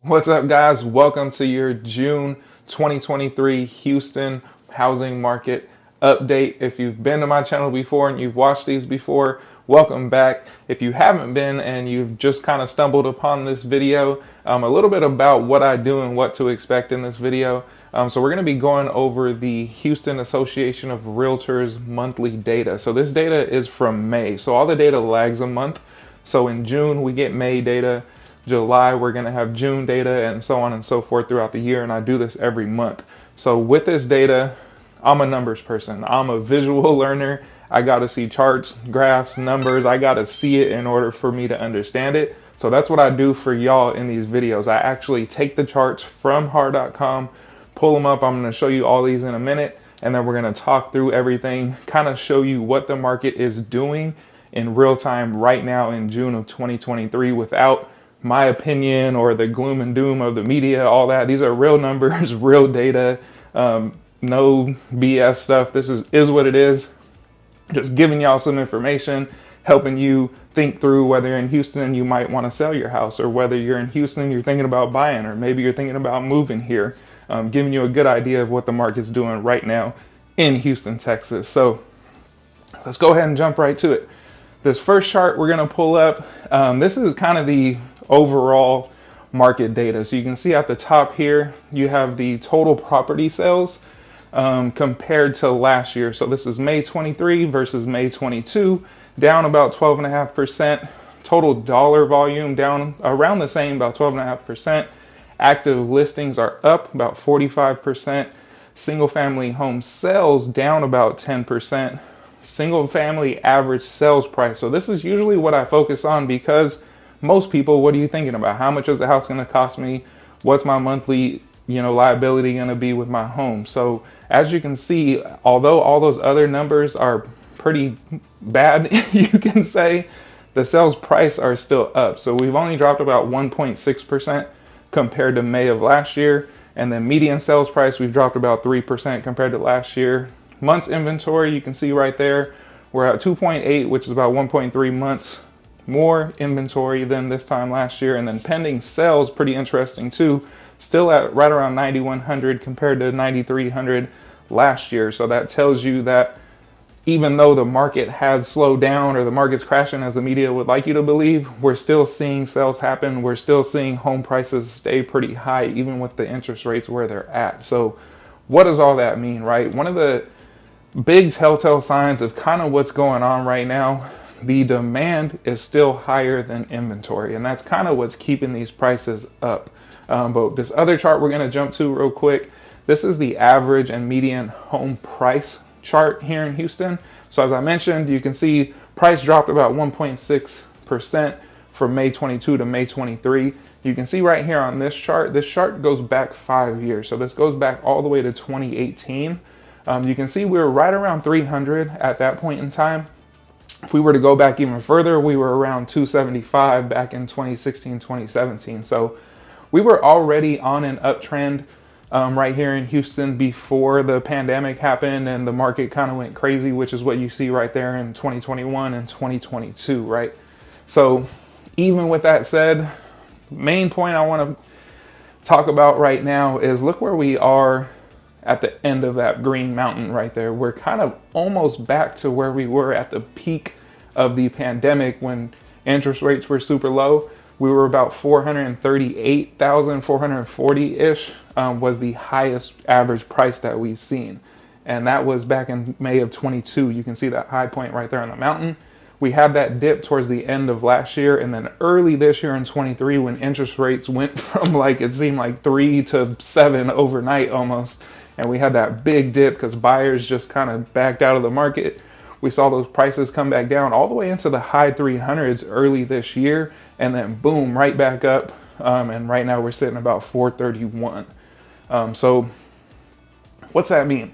What's up, guys? Welcome to your June 2023 Houston housing market update. If you've been to my channel before and you've watched these before, welcome back. If you haven't been and you've just kind of stumbled upon this video, a little bit about what I do and what to expect in this video. So we're going to be going over the Houston Association of Realtors monthly data. So this data is from May. So all the data lags a month. So in June, we get May data. July, we're going to have June data, and so on and so forth throughout the year. And I do this every month. So with this data, I'm a numbers person. I'm a visual learner. I got to see charts, graphs, numbers. I got to see it in order for me to understand it. So that's what I do for y'all in these videos. I actually take the charts from har.com, pull them up. I'm going to show you all these in a minute. And then we're going to talk through everything, kind of show you what the market is doing in real time right now in June of 2023 without my opinion or the gloom and doom of the media, all that. These are real numbers, real data, no BS stuff. This is what it is. Just giving y'all some information, helping you think through whether in Houston you might want to sell your house, or whether you're in Houston, you're thinking about buying, or maybe you're thinking about moving here. Giving you a good idea of what the market's doing right now in Houston, Texas. So let's go ahead and jump right to it. This first chart we're going to pull up, this is kind of the overall market data. So you can see at the top here, you have the total property sales compared to last year. So this is May 23 versus May 22, down about 12.5%. Total dollar volume down around the same, about 12.5%. Active listings are up about 45%. Single family home sales down about 10%. Single family average sales price. So this is usually what I focus on, because most people, what are you thinking about? How much is the house going to cost me? What's my monthly, liability going to be with my home? So as you can see, although all those other numbers are pretty bad, you can say the sales price are still up. So we've only dropped about 1.6% compared to May of last year. And then median sales price, we've dropped about 3% compared to last year. Months inventory, you can see right there, we're at 2.8, which is about 1.3 months more inventory than this time last year. And then pending sales, pretty interesting too, still at right around 9,100 compared to 9,300 last year. So that tells you that even though the market has slowed down, or the market's crashing as the media would like you to believe, we're still seeing sales happen. We're still seeing home prices stay pretty high, even with the interest rates where they're at. So what does all that mean, right? One of the big telltale signs of kind of what's going on right now, the demand is still higher than inventory, and that's kind of what's keeping these prices up. But this other chart we're going to jump to real quick, this is the average and median home price chart here in Houston. So as I mentioned, you can see price dropped about 1.6% from May 22 to May 23. You can see right here on this chart goes back 5 years. So this goes back all the way to 2018. You can see we were right around 300 at that point in time. If we were to go back even further, we were around 275 back in 2016, 2017. So we were already on an uptrend right here in Houston before the pandemic happened and the market kind of went crazy, which is what you see right there in 2021 and 2022, right? So even with that said, main point I want to talk about right now is look where we are at the end of that green mountain right there. We're kind of almost back to where we were at the peak of the pandemic when interest rates were super low. We were about 438,000, 440-ish was the highest average price that we've seen. And that was back in May of 22. You can see that high point right there on the mountain. We had that dip towards the end of last year, and then early this year in 23, when interest rates went from it seemed like 3 to 7 overnight almost. And we had that big dip because buyers just kind of backed out of the market. We saw those prices come back down all the way into the high 300s early this year, and then boom, right back up. And right now we're sitting about 431. So what's that mean?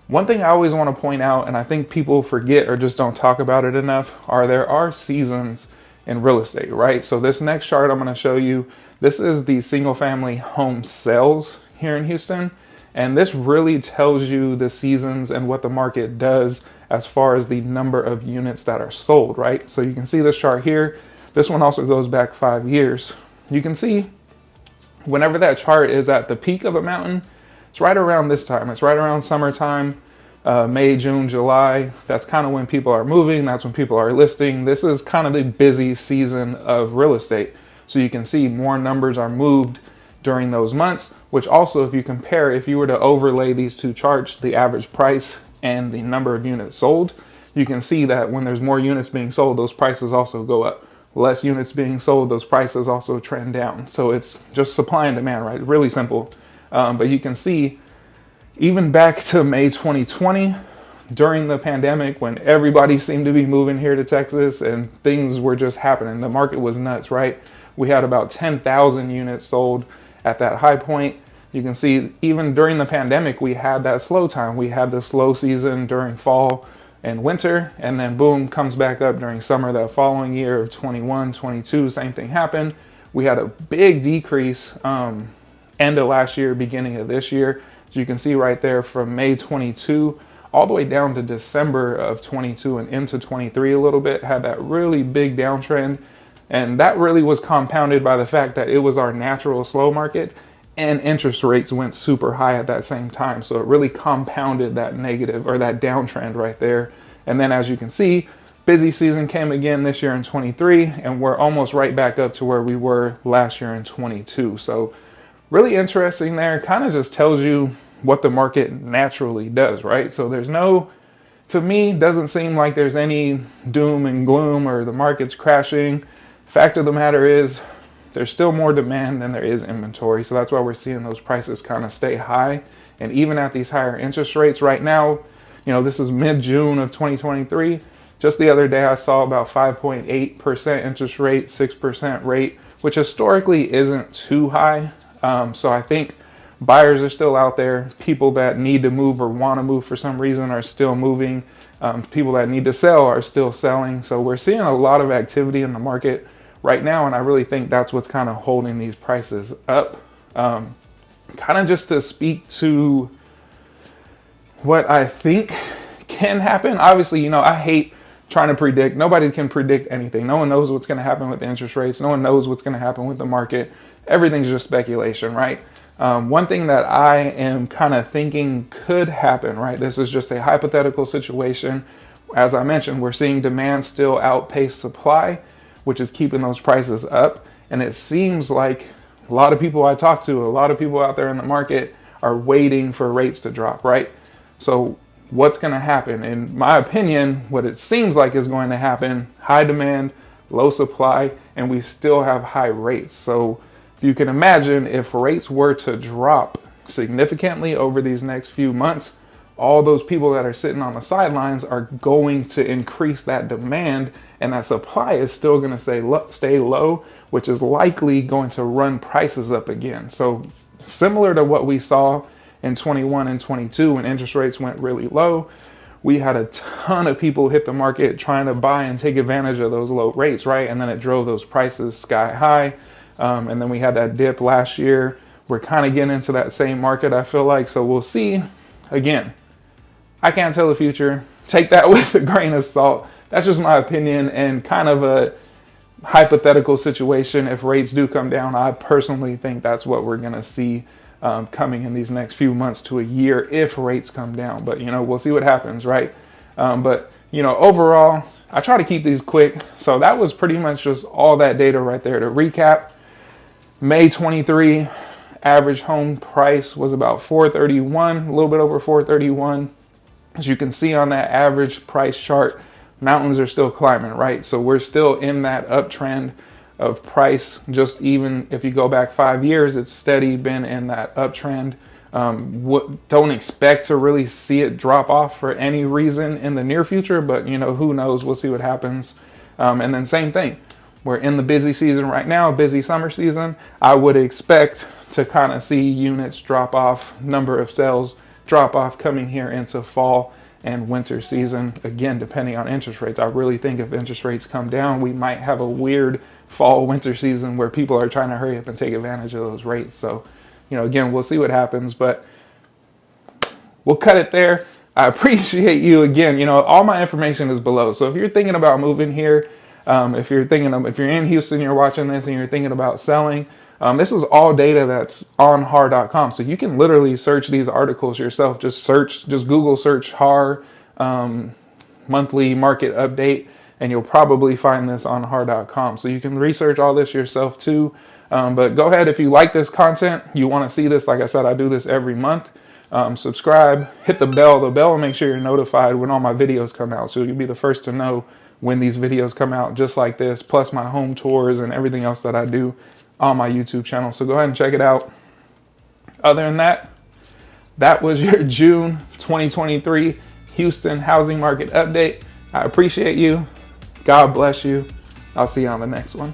One thing I always want to point out, and I think people forget or just don't talk about it enough, there are seasons in real estate, right? So this next chart I'm going to show you, this is the single family home sales here in Houston. And this really tells you the seasons and what the market does as far as the number of units that are sold, right? So you can see this chart here. This one also goes back 5 years. You can see Whenever that chart is at the peak of a mountain, it's right around this time. It's right around summertime, May, June, July. That's kind of when people are moving. That's when people are listing. This is kind of the busy season of real estate. So you can see more numbers are moved during those months, which also, if you compare, if you were to overlay these two charts, the average price and the number of units sold, you can see that when there's more units being sold, those prices also go up. Less units being sold, those prices also trend down. So it's just supply and demand, right? Really simple. But you can see even back to May 2020, during the pandemic, when everybody seemed to be moving here to Texas and things were just happening, the market was nuts, right? We had about 10,000 units sold at that high point. You can see even during the pandemic, we had that slow time. We had the slow season during fall and winter, and then boom, comes back up during summer that following year of 21, 22, same thing happened. We had a big decrease end of last year, beginning of this year. So you can see right there from May 22 all the way down to December of 22 and into 23 a little bit, had that really big downtrend. And that really was compounded by the fact that it was our natural slow market and interest rates went super high at that same time. So it really compounded that negative or that downtrend right there. And then as you can see, busy season came again this year in 23, and we're almost right back up to where we were last year in 22. So really interesting there, kind of just tells you what the market naturally does, right? So there's no, to me, doesn't seem like there's any doom and gloom or the market's crashing. Fact of the matter is, there's still more demand than there is inventory. So that's why we're seeing those prices kind of stay high. And even at these higher interest rates right now, you know, this is mid-June of 2023. Just the other day, I saw about 5.8% interest rate, 6% rate, which historically isn't too high. So I think buyers are still out there. People that need to move or want to move for some reason are still moving. People that need to sell are still selling. So we're seeing a lot of activity in the market right now, and I really think that's what's kind of holding these prices up. Kind of just to speak to what I think can happen. Obviously, you know, I hate trying to predict. Nobody can predict anything. No one knows what's going to happen with the interest rates. No one knows what's going to happen with the market. Everything's just speculation, right? One thing that I am kind of thinking could happen, right? This is just a hypothetical situation. As I mentioned, we're seeing demand still outpace supply, which is keeping those prices up. And it seems like a lot of people I talk to, a lot of people out there in the market are waiting for rates to drop, right? So what's going to happen? In my opinion, what it seems like is going to happen, high demand, low supply, and we still have high rates. So if you can imagine, if rates were to drop significantly over these next few months, all those people that are sitting on the sidelines are going to increase that demand, and that supply is still going to stay low, which is likely going to run prices up again. So similar to what we saw in 21 and 22 when interest rates went really low, we had a ton of people hit the market trying to buy and take advantage of those low rates, right? And then it drove those prices sky high. And then we had that dip last year. We're kind of getting into that same market, I feel like. So we'll see. Again, I can't tell the future. Take that with a grain of salt. That's just my opinion and kind of a hypothetical situation. If rates do come down, I personally think that's what we're going to see coming in these next few months to a year if rates come down. But, you know, we'll see what happens, right? But, you know, overall, I try to keep these quick. So that was pretty much just all that data right there. To recap, May 23, average home price was about $431, a little bit over $431. As you can see on that average price chart, mountains are still climbing, right? So we're still in that uptrend of price. Just even if you go back 5 years, it's steady been in that uptrend. Don't expect to really see it drop off for any reason in the near future, but you know, who knows? We'll see what happens. And then same thing. We're in the busy season right now, busy summer season. I would expect to kind of see units drop off, number of sales drop off coming here into fall and winter season. Again, depending on interest rates. I really think if interest rates come down, we might have a weird fall winter season where people are trying to hurry up and take advantage of those rates. So, you know, again, we'll see what happens, but we'll cut it there. I appreciate you again. You know, all my information is below. So if you're thinking about moving here, if you're in Houston, you're watching this and you're thinking about selling, This is all data that's on har.com. So you can literally search these articles yourself. Just Google search har monthly market update, and you'll probably find this on har.com. So you can research all this yourself too. But go ahead, if you like this content, you want to see this, like I said, I do this every month. Subscribe, hit the bell. The bell will make sure you're notified when all my videos come out. So you'll be the first to know when these videos come out, just like this, plus my home tours and everything else that I do on my YouTube channel. So go ahead and check it out. Other than that, that was your June 2023 Houston housing market update. I appreciate you. God bless you. I'll see you on the next one.